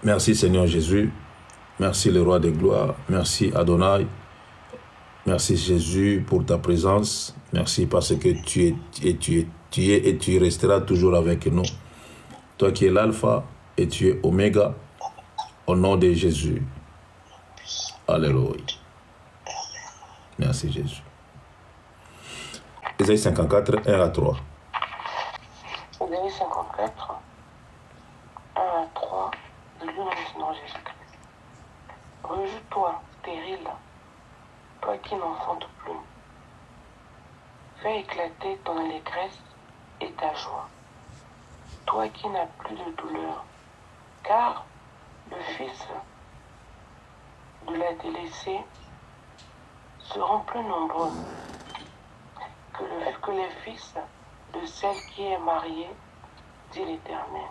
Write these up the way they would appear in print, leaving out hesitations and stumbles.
Merci Seigneur Jésus. Merci le roi des gloires. Merci Adonai. Merci Jésus pour ta présence. Merci parce que tu es et tu resteras toujours avec nous. Toi qui es l'alpha et tu es oméga. Au nom de Jésus. Alléluia. Merci Jésus. Ésaïe 54, 1 à 3. Ésaïe 54, 1 à 3, de Dieu dans Jésus-Christ. Rejouis-toi, stérile, toi qui n'enfantes plus. Fais éclater ton allégresse et ta joie, toi qui n'as plus de douleur, car le fils de la délaissée seront plus nombreux que les fils de celle qui est mariée, dit l'Éternel.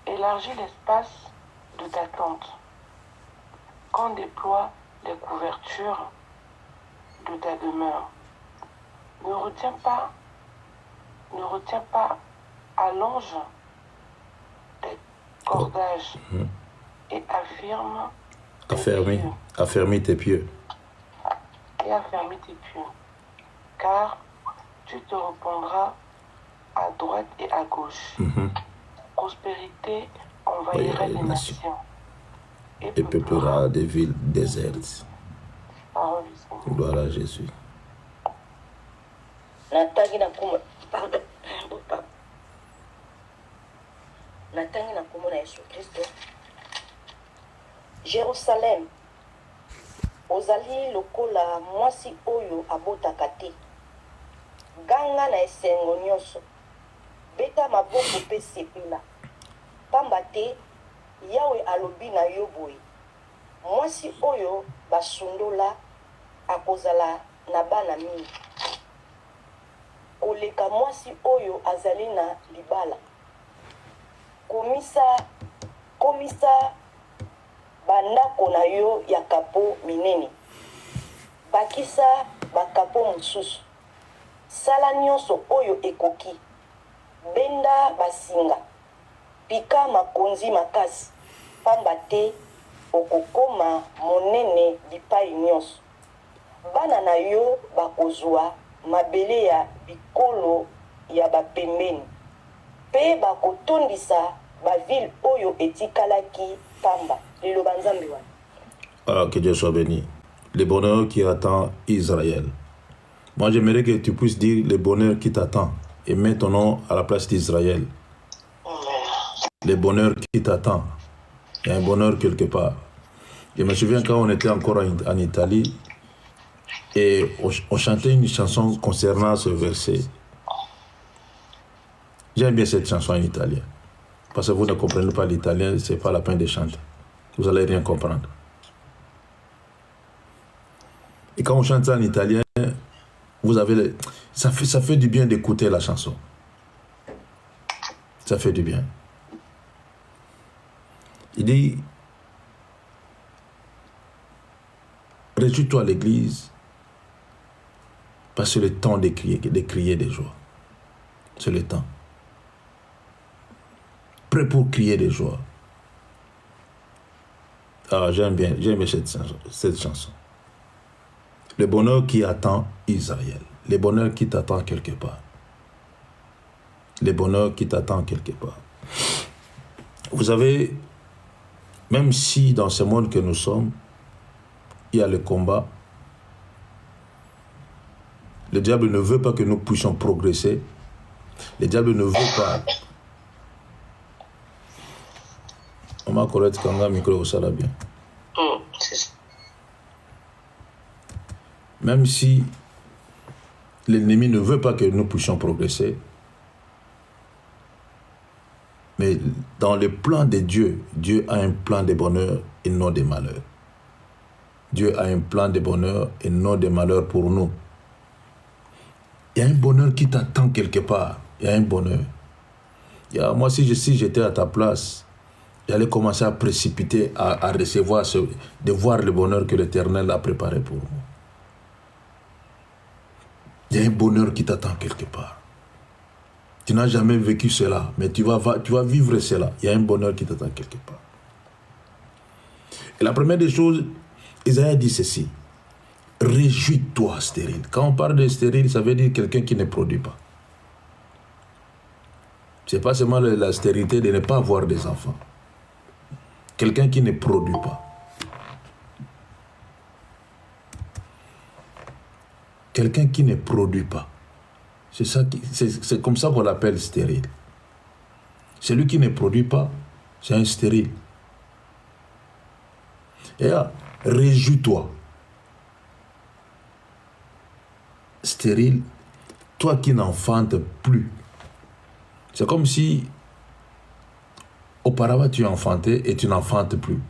Élargis l'espace de ta tente, quand déploie les couvertures de ta demeure. Ne retiens pas, allonge tes cordages et affermis tes pieds. Et affermis tes pieds, car tu te répandras à droite et à gauche. Prospérité envahira les nations et peuplera des villes désertes. Gloire à Jésus. Natangi na komona Yesu Kristo. Jérusalem, ozali lokola mwasi oyo abotaka te. Ganga na esengo nyonso, beta maboko pe sepela. Pamba te, Yawe alobi na yo boye. Mwasi oyo basundola akozala na bana mingi. Koleka mwasi oyo azali na libala. Komisa bandako na yo ya kapo minene. Bakisa bakapo mosusu. Sala nyonso oyo ekoki. Benda basinga. Pika makonzi makasi. Pamba te okokoma monene bipai nyonso. Bana na yo bakozwa mabele ya bikolo ya bapembeni. Pe bakotondisa baville oyo etikalaki pamba. Alors que Dieu soit béni. Le bonheur qui attend Israël. Moi j'aimerais que tu puisses dire le bonheur qui t'attend et mets ton nom à la place d'Israël. Le bonheur qui t'attend. Il y a un bonheur quelque part. Je me souviens quand on était encore en Italie et on chantait une chanson concernant ce verset. J'aime bien cette chanson en italien. Parce que vous ne comprenez pas l'italien, ce n'est pas la peine de chanter. Vous n'allez rien comprendre. Et quand on chante ça en italien, vous avez ça fait du bien d'écouter la chanson. Ça fait du bien. Il dit, réjouis-toi à l'église, parce que c'est le temps de crier de joie. C'est le temps. Prêt pour crier de joie. Ah, j'aime bien cette chanson. Le bonheur qui attend Israël. Le bonheur qui t'attend quelque part. Le bonheur qui t'attend quelque part. Vous savez, même si dans ce monde que nous sommes, il y a le combat, le diable ne veut pas que nous puissions progresser. Le diable ne veut pas. On m'a correct quand on a micro au salon bien. Même si l'ennemi ne veut pas que nous puissions progresser, mais dans le plan de Dieu, Dieu a un plan de bonheur et non de malheur. Dieu a un plan de bonheur et non de malheur pour nous. Il y a un bonheur qui t'attend quelque part. Il y a un bonheur. Moi, si j'étais à ta place, j'allais commencer à précipiter, à recevoir, de voir le bonheur que l'Éternel a préparé pour nous. Il y a un bonheur qui t'attend quelque part. Tu n'as jamais vécu cela, mais tu vas vivre cela. Il y a un bonheur qui t'attend quelque part. Et la première des choses, Isaïe dit ceci. Réjouis-toi, stérile. Quand on parle de stérile, ça veut dire quelqu'un qui ne produit pas. Ce n'est pas seulement la stérilité de ne pas avoir des enfants. Quelqu'un qui ne produit pas. Quelqu'un qui ne produit pas. C'est comme ça qu'on l'appelle stérile. Celui qui ne produit pas, c'est un stérile. Et là, réjouis-toi. Stérile, toi qui n'enfantes plus. C'est comme si auparavant tu enfantais et tu n'enfantes plus.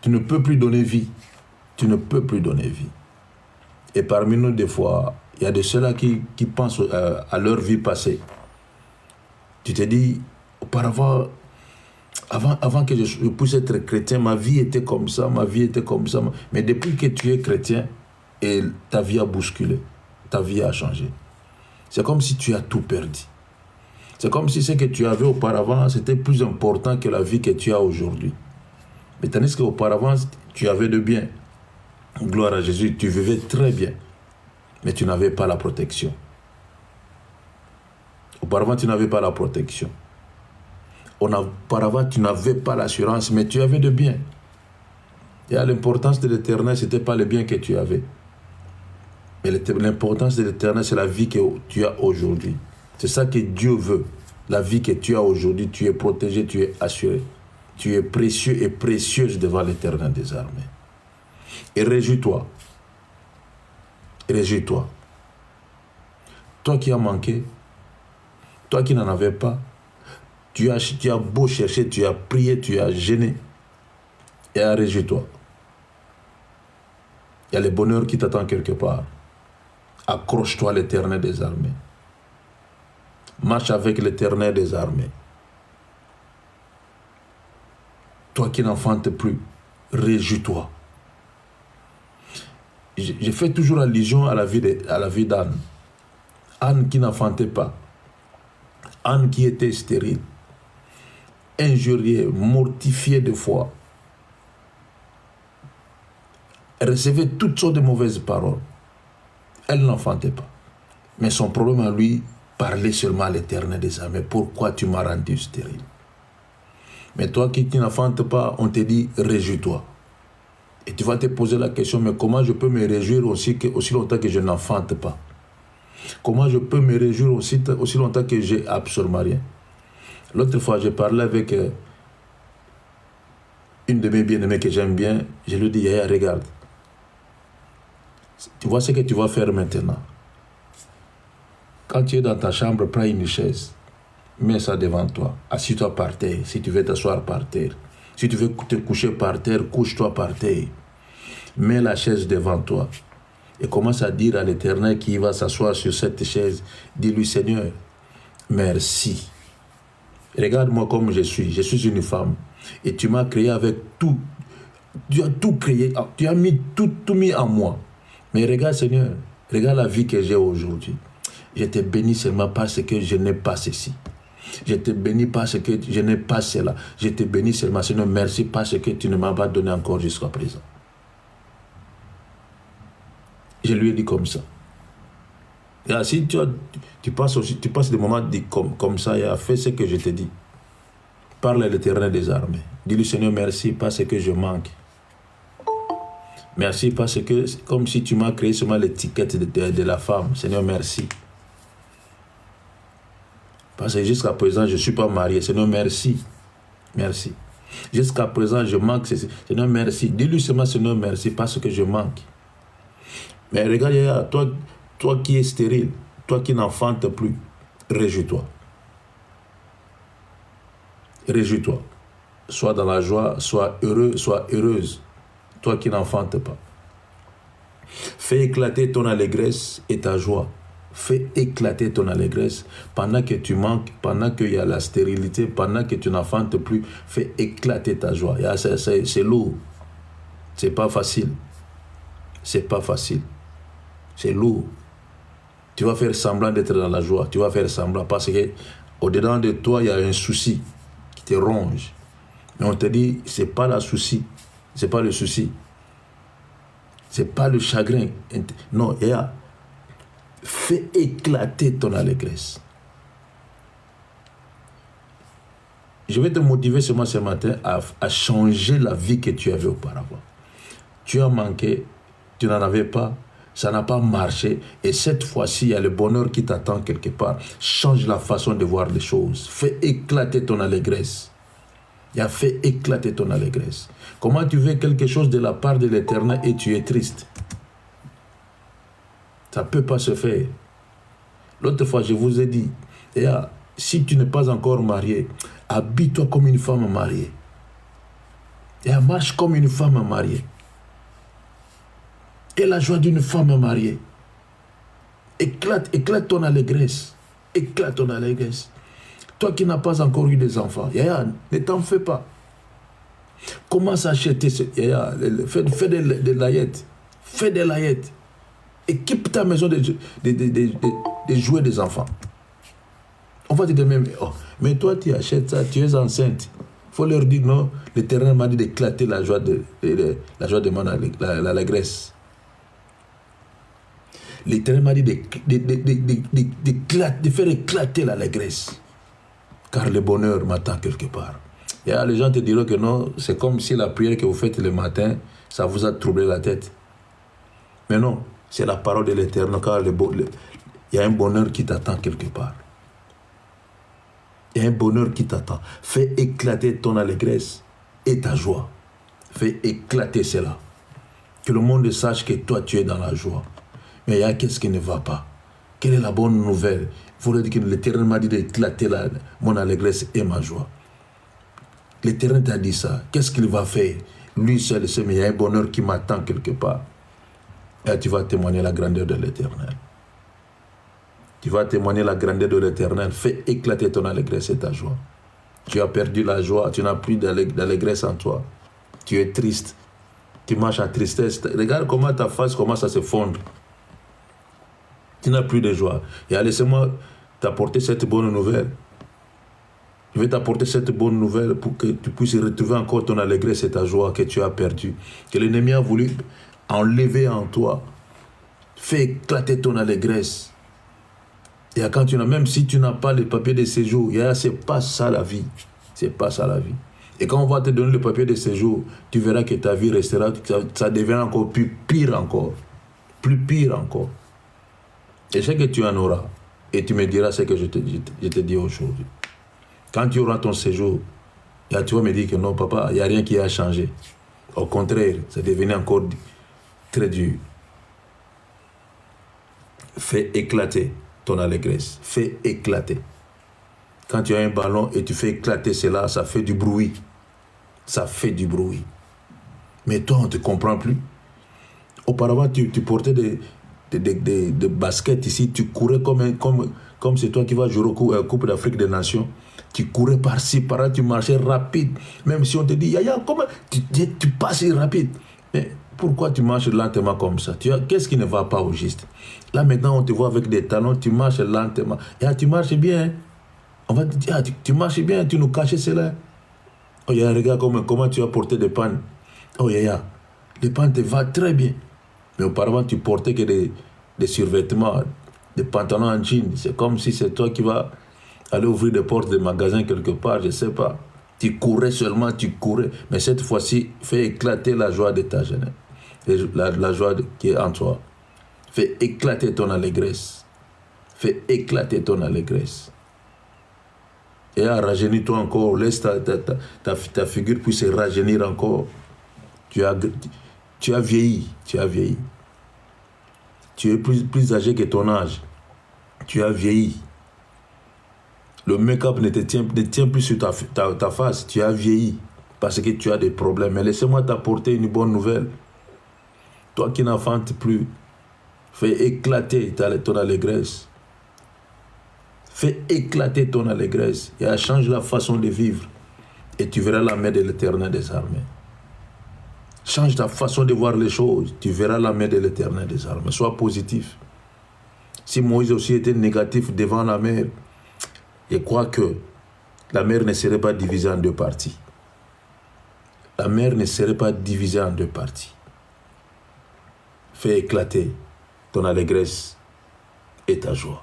Tu ne peux plus donner vie. Tu ne peux plus donner vie. Et parmi nous, des fois, il y a de ceux-là qui pensent à leur vie passée. Tu te dis, auparavant, avant que je puisse être chrétien, ma vie était comme ça, ma vie était comme ça. Mais depuis que tu es chrétien, et ta vie a bousculé, ta vie a changé. C'est comme si tu as tout perdu. C'est comme si ce que tu avais auparavant, c'était plus important que la vie que tu as aujourd'hui. Mais tandis qu'auparavant, tu avais de bien. Gloire à Jésus, tu vivais très bien. Mais tu n'avais pas la protection. Auparavant, tu n'avais pas la protection. Auparavant, tu n'avais pas l'assurance, mais tu avais de bien. Et l'importance de l'éternel, ce n'était pas le bien que tu avais. Mais l'importance de l'éternel, c'est la vie que tu as aujourd'hui. C'est ça que Dieu veut. La vie que tu as aujourd'hui, tu es protégé, tu es assuré. Tu es précieux et précieuse devant l'éternel des armées. Et réjouis-toi. Réjouis-toi. Toi qui as manqué, toi qui n'en avais pas, tu as beau chercher, tu as prié, tu as gêné. Et réjouis-toi. Il y a le bonheur qui t'attend quelque part. Accroche-toi à l'éternel des armées. Marche avec l'éternel des armées. Toi qui n'enfantes plus, réjouis-toi. Je fais toujours allusion à la vie d'Anne. Anne qui n'enfantait pas. Anne qui était stérile. Injuriée, mortifiée de foi. Elle recevait toutes sortes de mauvaises paroles. Elle n'enfantait pas. Mais son problème à lui, parlait seulement à l'éternel des armées. Pourquoi tu m'as rendu stérile? Mais toi qui n'enfantes pas, on te dit, réjouis-toi. Et tu vas te poser la question, mais comment je peux me réjouir aussi longtemps que je n'enfante pas? Comment je peux me réjouir aussi longtemps que j'ai absolument rien? L'autre fois, j'ai parlé avec une de mes bien-aimées que j'aime bien. Je lui dis, Yaya, regarde. Tu vois ce que tu vas faire maintenant. Quand tu es dans ta chambre, prends une chaise. Mets ça devant toi. Assis-toi par terre, si tu veux t'asseoir par terre. Si tu veux te coucher par terre, couche-toi par terre. Mets la chaise devant toi. Et commence à dire à l'Éternel qui va s'asseoir sur cette chaise. Dis-lui, Seigneur, merci. Regarde-moi comme je suis. Je suis une femme. Et tu m'as créé avec tout. Tu as tout créé. Tu as mis tout mis en moi. Mais regarde, Seigneur, regarde la vie que j'ai aujourd'hui. Je te bénis seulement parce que je n'ai pas ceci. Je te bénis parce que je n'ai pas cela. Je te bénis seulement, Seigneur, merci parce que tu ne m'as pas donné encore jusqu'à présent. Je lui ai dit comme ça. Et si tu passes des moments comme ça, et fais ce que je te dis. Parle à l'Éternel des armées. Dis-lui, Seigneur, merci parce que je manque. Merci parce que, comme si tu m'as créé seulement l'étiquette de la femme. Seigneur, merci. Parce que jusqu'à présent, je ne suis pas marié. Seigneur, merci. Merci. Jusqu'à présent, je manque. Seigneur, merci. Dis-lui seulement, Seigneur, merci parce que je manque. Mais regarde, toi qui es stérile, toi qui n'enfantes plus, réjouis-toi. Réjouis-toi. Sois dans la joie, sois heureux, sois heureuse. Toi qui n'enfantes pas. Fais éclater ton allégresse et ta joie. Fais éclater ton allégresse pendant que tu manques, pendant qu'il y a la stérilité, pendant que tu n'enfantes plus. Fais éclater ta joie. C'est lourd. C'est pas facile. C'est pas facile. C'est lourd. Tu vas faire semblant d'être dans la joie. Tu vas faire semblant parce que au-dedans de toi, il y a un souci qui te ronge. Mais on te dit, ce n'est pas le souci. Ce n'est pas le souci. Ce n'est pas le chagrin. Non, fais éclater ton allégresse. Je vais te motiver seulement ce matin à changer la vie que tu avais auparavant. Tu as manqué, tu n'en avais pas, ça n'a pas marché. Et cette fois-ci, il y a le bonheur qui t'attend quelque part. Change la façon de voir les choses. Fais éclater ton allégresse. Fais éclater ton allégresse. Comment tu veux quelque chose de la part de l'Éternel et tu es triste? Ça ne peut pas se faire. L'autre fois, je vous ai dit, si tu n'es pas encore marié, habille-toi comme une femme mariée. Marche comme une femme mariée. Et la joie d'une femme mariée. Éclate ton allégresse. Éclate ton allégresse. Toi qui n'as pas encore eu des enfants, ne t'en fais pas. Commence à acheter, fais des layettes. Fais des layettes. Équipe ta maison de jouets des enfants. On va te dire même, mais toi tu achètes ça, tu es enceinte. Il faut leur dire non, l'Éternel m'a dit d'éclater la joie de l'allégresse. L'Éternel m'a dit de faire éclater l'allégresse. Car le bonheur m'attend quelque part. Les gens te diront que non, c'est comme si la prière que vous faites le matin, ça vous a troublé la tête. Mais non, c'est la parole de l'Éternel, car il y a un bonheur qui t'attend quelque part. Il y a un bonheur qui t'attend. Fais éclater ton allégresse et ta joie. Fais éclater cela. Que le monde sache que toi, tu es dans la joie. Mais qu'est-ce qui ne va pas? Quelle est la bonne nouvelle? Il faudrait dire que l'Éternel m'a dit d'éclater mon allégresse et ma joie. L'Éternel t'a dit ça. Qu'est-ce qu'il va faire? Lui seul sait, mais il y a un bonheur qui m'attend quelque part. Et tu vas témoigner la grandeur de l'Éternel. Tu vas témoigner la grandeur de l'Éternel. Fais éclater ton allégresse et ta joie. Tu as perdu la joie, tu n'as plus d'allégresse en toi. Tu es triste. Tu marches en tristesse. Regarde comment ta face commence à se fondre. Tu n'as plus de joie. Et laissez-moi t'apporter cette bonne nouvelle. Je vais t'apporter cette bonne nouvelle pour que tu puisses retrouver encore ton allégresse et ta joie que tu as perdue. Que l'ennemi a voulu enlever en toi. Fais éclater ton allégresse. Et quand même si tu n'as pas les papiers de séjour, c'est pas ça la vie. C'est pas ça la vie. Et quand on va te donner le papier de séjour, tu verras que ta vie restera, ça devient encore plus pire encore. Plus pire encore. Et je sais que tu en auras. Et tu me diras ce que je te dis aujourd'hui. Quand tu auras ton séjour, tu vas me dire que non, papa, il n'y a rien qui a changé. Au contraire, ça devenait encore très dur. Fais éclater ton allégresse. Fais éclater. Quand tu as un ballon et tu fais éclater cela, ça fait du bruit. Ça fait du bruit. Mais toi, on ne te comprend plus. Auparavant, tu portais des baskets ici, tu courais comme c'est toi qui vas jouer au Coupe d'Afrique des Nations. Tu courais par-ci, par-là, tu marchais rapide. Même si on te dit, Yaya, comment tu passes rapide. Mais pourquoi tu marches lentement comme ça? Qu'est-ce qui ne va pas au juste? Là, maintenant, on te voit avec des talons, tu marches lentement. Tu marches bien. On va te dire, tu marches bien, tu nous caches cela. Oh, regarde comment tu as porté des pannes. Oh, les pannes te vont très bien. Mais auparavant, tu portais que des survêtements, des pantalons en jean. C'est comme si c'est toi qui vas aller ouvrir des portes de magasins quelque part, je ne sais pas. Tu courais seulement, tu courais. Mais cette fois-ci, fais éclater la joie de ta jeunesse. La joie qui est en toi. Fais éclater ton allégresse. Fais éclater ton allégresse. Et rajeunis-toi encore. Laisse ta figure puisse se rajeunir encore. Tu as vieilli. Tu as vieilli. Tu es plus âgé que ton âge. Tu as vieilli. Le make-up ne tient plus sur ta face. Tu as vieilli parce que tu as des problèmes. Mais laissez-moi t'apporter une bonne nouvelle. Toi qui n'enfantes plus, fais éclater ton allégresse. Fais éclater ton allégresse. Et change la façon de vivre. Et tu verras la main de l'Éternel des armées. Change ta façon de voir les choses. Tu verras la main de l'Éternel des armées. Sois positif. Si Moïse aussi était négatif devant la mer, je crois que la mer ne serait pas divisée en deux parties. La mer ne serait pas divisée en deux parties. Fais éclater ton allégresse et ta joie.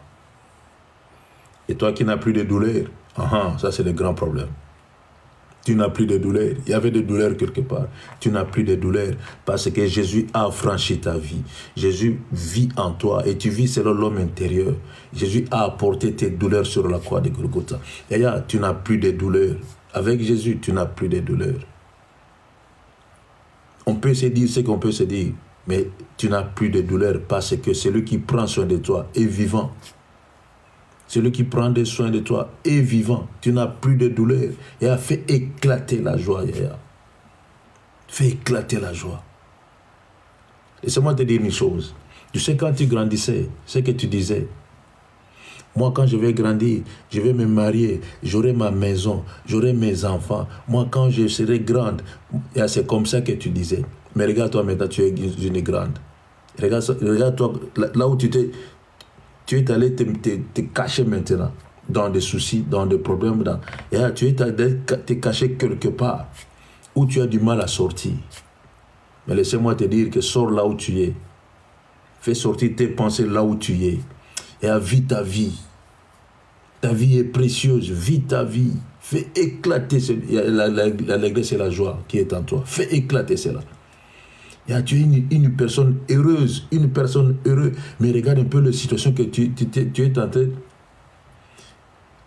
Et toi qui n'as plus de douleur, ça c'est le grand problème. Tu n'as plus de douleur. Il y avait des douleurs quelque part. Tu n'as plus de douleur parce que Jésus a franchi ta vie. Jésus vit en toi et tu vis selon l'homme intérieur. Jésus a apporté tes douleurs sur la croix de Golgotha. Et là, tu n'as plus de douleur. Avec Jésus, tu n'as plus de douleur. On peut se dire ce qu'on peut se dire, mais tu n'as plus de douleur parce que celui qui prend soin de toi est vivant. Celui qui prend des soins de toi est vivant. Tu n'as plus de douleur. Et a fait éclater la joie. Fais éclater la joie. Laisse-moi te dire une chose. Tu sais, quand tu grandissais, ce que tu disais, moi, quand je vais grandir, je vais me marier, j'aurai ma maison, j'aurai mes enfants. Moi, quand je serai grande, c'est comme ça que tu disais. Mais regarde-toi maintenant, tu es une grande. Regarde-toi, là où tu es allé te cacher maintenant, dans des soucis, dans des problèmes. Et là, tu es allé te cacher quelque part, où tu as du mal à sortir. Mais laissez-moi te dire que sors là où tu es. Fais sortir tes pensées là où tu es. Et vis ta vie. Ta vie est précieuse. Vis ta vie. Fais éclater l'allégresse et la joie qui est en toi. Fais éclater cela. Et tu es une personne heureuse. Une personne heureuse. Mais regarde un peu la situation que tu es en train.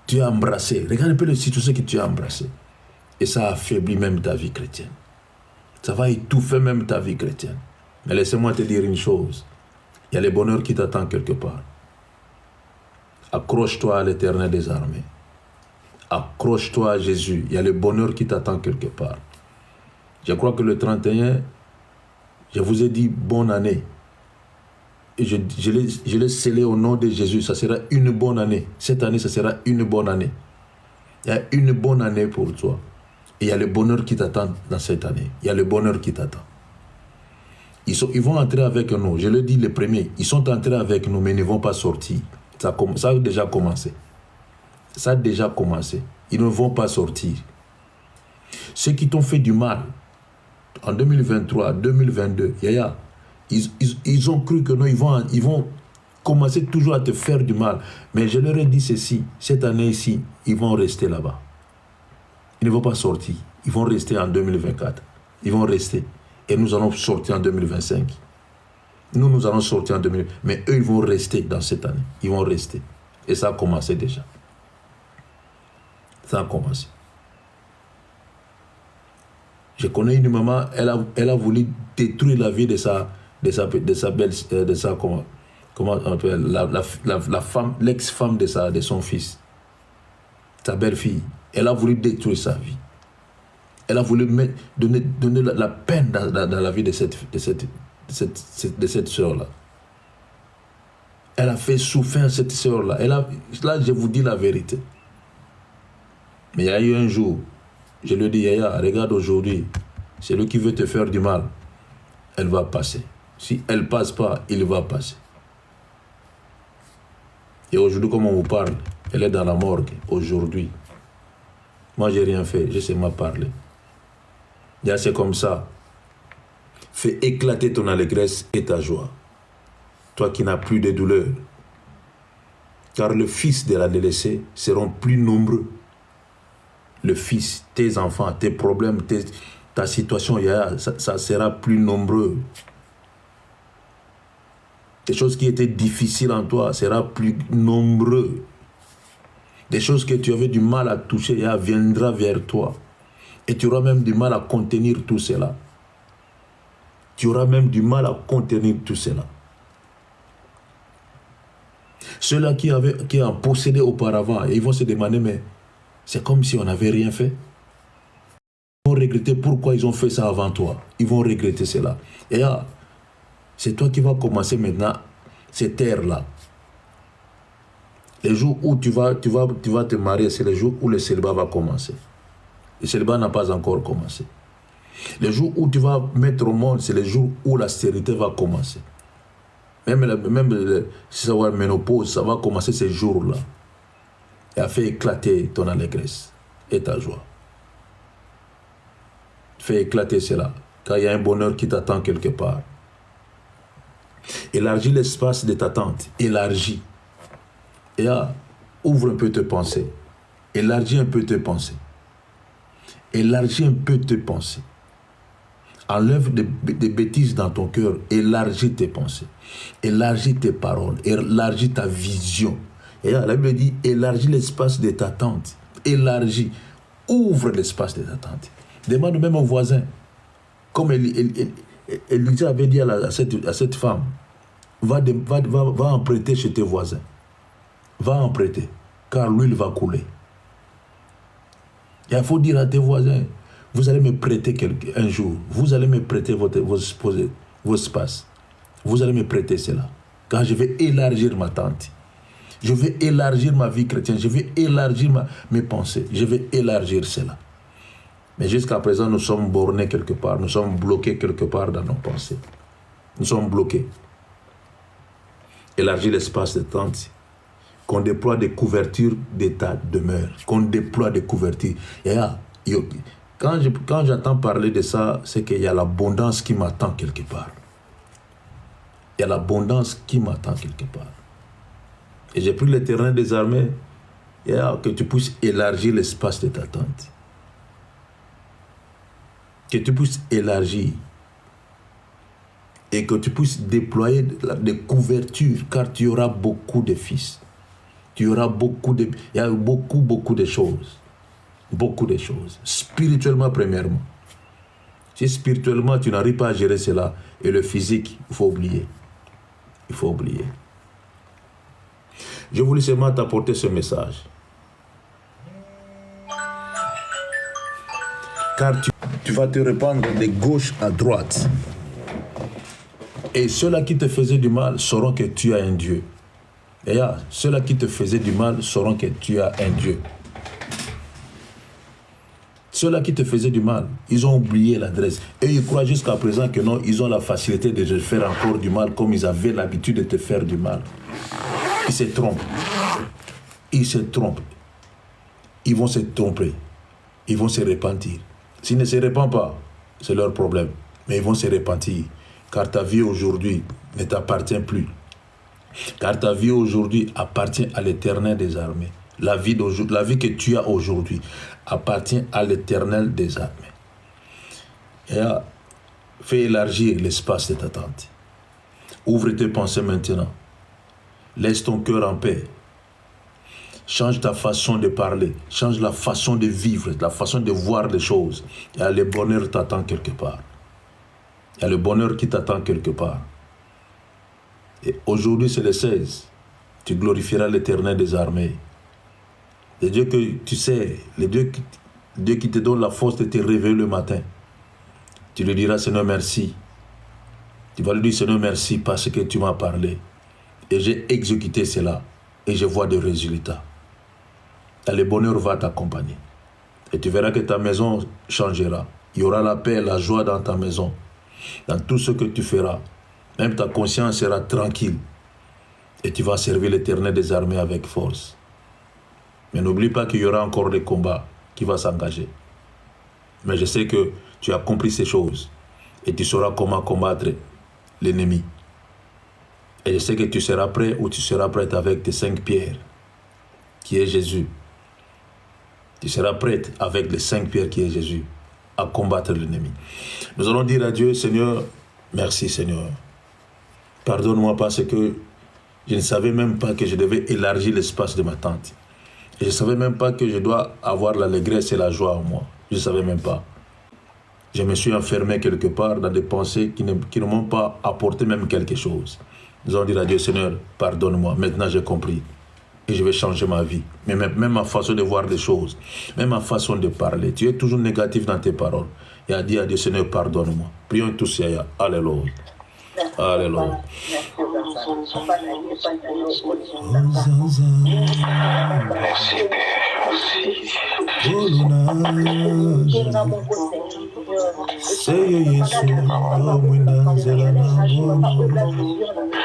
Tu as embrassé. Regarde un peu la situation que tu as embrassée. Et ça affaiblit même ta vie chrétienne. Ça va étouffer même ta vie chrétienne. Mais laissez-moi te dire une chose. Il y a le bonheur qui t'attend quelque part. Accroche-toi à l'Éternel des armées. Accroche-toi à Jésus. Il y a le bonheur qui t'attend quelque part. Je crois que le 31, je vous ai dit bonne année. Et je l'ai scellé au nom de Jésus. Ça sera une bonne année. Cette année, ça sera une bonne année. Il y a une bonne année pour toi. Et il y a le bonheur qui t'attend dans cette année. Il y a le bonheur qui t'attend. Ils vont entrer avec nous. Je le dis les premiers. Ils sont entrés avec nous, mais ils ne vont pas sortir. Ça a déjà commencé. Ça a déjà commencé. Ils ne vont pas sortir. Ceux qui t'ont fait du mal, en 2023, 2022, ils ont cru que non, ils vont commencer toujours à te faire du mal. Mais je leur ai dit ceci, cette année-ci, ils vont rester là-bas. Ils ne vont pas sortir. Ils vont rester en 2024. Ils vont rester. Et nous allons sortir en 2025. Nous allons sortir en 2025. Mais eux, ils vont rester dans cette année. Ils vont rester. Et ça a commencé déjà. Ça a commencé. Je connais une maman, elle a voulu détruire la vie de sa comment on appelle, la femme, l'ex-femme de son fils. Sa belle-fille. Elle a voulu détruire sa vie. Elle a voulu donner la peine dans la vie de cette sœur-là. Elle a fait souffrir cette sœur-là. Là, je vous dis la vérité. Mais il y a eu un jour, je lui ai dit, Yaya, regarde aujourd'hui, celui qui veut te faire du mal, elle va passer. Si elle ne passe pas, il va passer. Et aujourd'hui, comme on vous parle, elle est dans la morgue, aujourd'hui. Moi, je n'ai rien fait, je sais pas parler. C'est comme ça. Fais éclater ton allégresse et ta joie. Toi qui n'as plus de douleur. Car le fils de la délaissée seront plus nombreux. Le fils, tes enfants, tes problèmes, ta situation, ça sera plus nombreux. Des choses qui étaient difficiles en toi seront plus nombreux. Des choses que tu avais du mal à toucher, viendra vers toi. Et tu auras même du mal à contenir tout cela. Tu auras même du mal à contenir tout cela. Ceux-là qui en possédaient auparavant, ils vont se demander, mais c'est comme si on n'avait rien fait. Ils vont regretter pourquoi ils ont fait ça avant toi. Ils vont regretter cela. Et là, c'est toi qui vas commencer maintenant cette ère-là. Les jours où tu vas te marier, c'est les jours où le célibat va commencer. Le célibat n'a pas encore commencé. Les jours où tu vas mettre au monde, c'est les jours où la stérilité va commencer. si ça va ménopause, ça va commencer ces jours-là. Et a fait éclater ton allégresse et ta joie. Fais éclater cela, car il y a un bonheur qui t'attend quelque part. Élargis l'espace de ta tente. Élargis. Et ouvre un peu tes pensées. Élargis un peu tes pensées. Élargis un peu tes pensées. Enlève des bêtises dans ton cœur. Élargis tes pensées. Élargis tes paroles. Élargis ta vision. Et là, la Bible dit, élargis l'espace de ta tente. Élargis. Ouvre l'espace de ta tente. Demande même au voisin. Comme Élisée avait dit à cette femme, va en prêter chez tes voisins. Va en prêter, car l'huile va couler. Il faut dire à tes voisins, vous allez me prêter un jour, vous allez me prêter vos espaces. Vous allez me prêter cela, car je vais élargir ma tente. Je vais élargir ma vie chrétienne, je vais élargir mes pensées, je vais élargir cela. Mais jusqu'à présent, nous sommes bornés quelque part, nous sommes bloqués quelque part dans nos pensées. Nous sommes bloqués. Élargis l'espace de tente. Qu'on déploie des couvertures de ta demeure. Qu'on déploie des couvertures. Quand j'entends parler de ça, c'est qu'il y a l'abondance qui m'attend quelque part. Il y a l'abondance qui m'attend quelque part. Et j'ai pris l'Éternel des armées que tu puisses élargir l'espace de ta tente. Que tu puisses élargir et que tu puisses déployer des couvertures, car tu auras beaucoup de fils. Tu auras il y a beaucoup de choses. Beaucoup de choses. Spirituellement, premièrement. Si spirituellement, tu n'arrives pas à gérer cela, et le physique, il faut oublier. Il faut oublier. Je voulais seulement t'apporter ce message. Car tu vas te répandre de gauche à droite. Et ceux-là qui te faisaient du mal sauront que tu as un Dieu. Et ceux-là qui te faisaient du mal sauront que tu as un Dieu. Ceux-là qui te faisaient du mal, ils ont oublié l'adresse. Et ils croient jusqu'à présent que non, ils ont la facilité de te faire encore du mal comme ils avaient l'habitude de te faire du mal. Ils se trompent. Ils se trompent. Ils vont se tromper. Ils vont se repentir. S'ils ne se répandent pas, c'est leur problème. Mais ils vont se repentir. Car ta vie aujourd'hui ne t'appartient plus. Car ta vie aujourd'hui appartient à l'Éternel des armées. La vie que tu as aujourd'hui appartient à l'Éternel des armées. Et fais élargir l'espace de ta tente. Ouvre tes pensées maintenant. Laisse ton cœur en paix. Change ta façon de parler. Change la façon de vivre, la façon de voir les choses. Et le bonheur t'attend quelque part. Il y a le bonheur qui t'attend quelque part. Et aujourd'hui, c'est le 16. Tu glorifieras l'Éternel des armées. Le Dieu que tu sais, le Dieu qui te donne la force de te réveiller le matin. Tu lui diras, Seigneur, merci. Tu vas lui dire, Seigneur, merci parce que tu m'as parlé. Et j'ai exécuté cela. Et je vois des résultats. Et le bonheur va t'accompagner. Et tu verras que ta maison changera. Il y aura la paix et la joie dans ta maison. Dans tout ce que tu feras. Même ta conscience sera tranquille. Et tu vas servir l'Éternel des armées avec force. Mais n'oublie pas qu'il y aura encore des combats qui vont s'engager. Mais je sais que tu as compris ces choses. Et tu sauras comment combattre l'ennemi. Et je sais que tu seras prêt ou tu seras prête avec tes 5 pierres, qui est Jésus. Tu seras prête avec les 5 pierres qui est Jésus, à combattre l'ennemi. Nous allons dire à Dieu, Seigneur, merci Seigneur. Pardonne-moi parce que je ne savais même pas que je devais élargir l'espace de ma tente. Et je ne savais même pas que je dois avoir l'allégresse et la joie en moi. Je ne savais même pas. Je me suis enfermé quelque part dans des pensées qui ne m'ont pas apporté même quelque chose. Nous allons dire à Dieu, Seigneur, pardonne-moi. Maintenant, j'ai compris. Et je vais changer ma vie. Mais même ma façon de voir des choses. Même ma façon de parler. Tu es toujours négatif dans tes paroles. Et à dire à Dieu, Seigneur, pardonne-moi. Prions tous, Yaya. Alléluia. Alléluia. Merci Père. Seyo Yesu, yomwina nzela na Seyo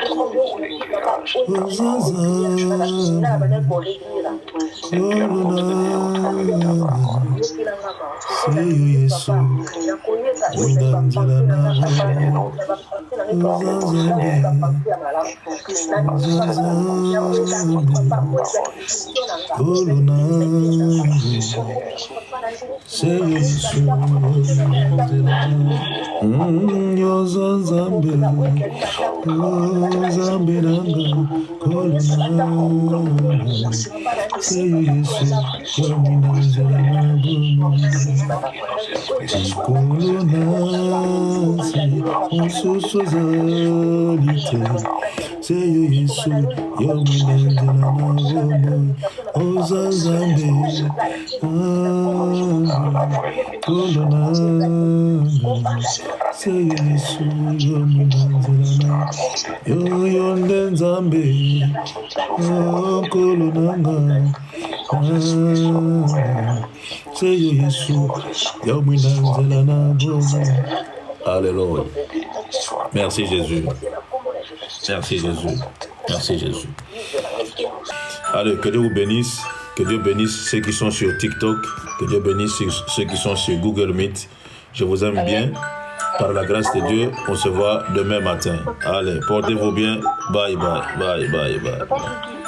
Yesu, mwina nzela na Alléluia. Merci Jésus. Merci Jésus. Merci Jésus. Allez, que Dieu vous bénisse. Que Dieu bénisse ceux qui sont sur TikTok. Que Dieu bénisse ceux qui sont sur Google Meet. Je vous aime bien. Par la grâce de Dieu, on se voit demain matin. Allez, portez-vous bien. Bye bye. Bye bye bye.